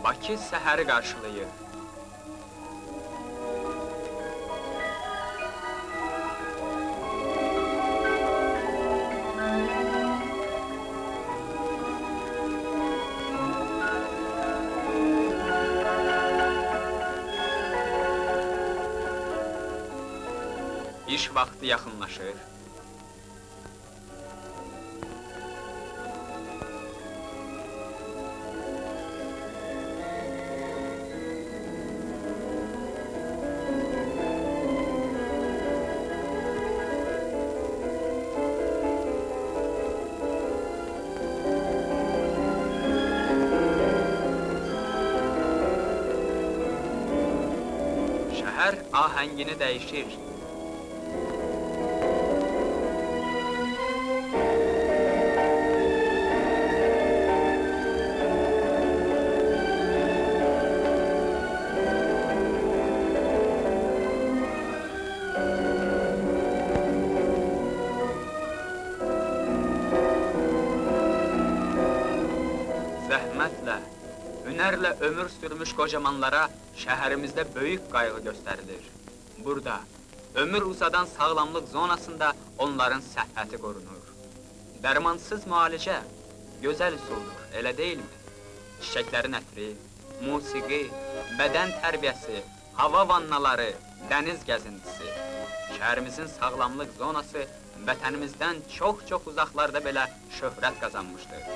Bakı səhəri qarşılayır. İş vaxtı yaxınlaşır. Şəhər ahəngini dəyişir. Zəhmətlə, hünərlə ömür sürmüş qocamanlara şəhərimizdə böyük qayğı göstərilir. Burada, ömür uzadan sağlamlıq zonasında onların səhhəti qorunur. Dərmansız müalicə, gözəl üsuldur, elə deyilmi? Çiçəklərin ətri, musiqi, bədən tərbiyəsi, hava vannaları, dəniz gəzintisi. Şəhərimizin sağlamlıq zonası vətənimizdən çox-çox uzaqlarda belə şöhrət qazanmışdır.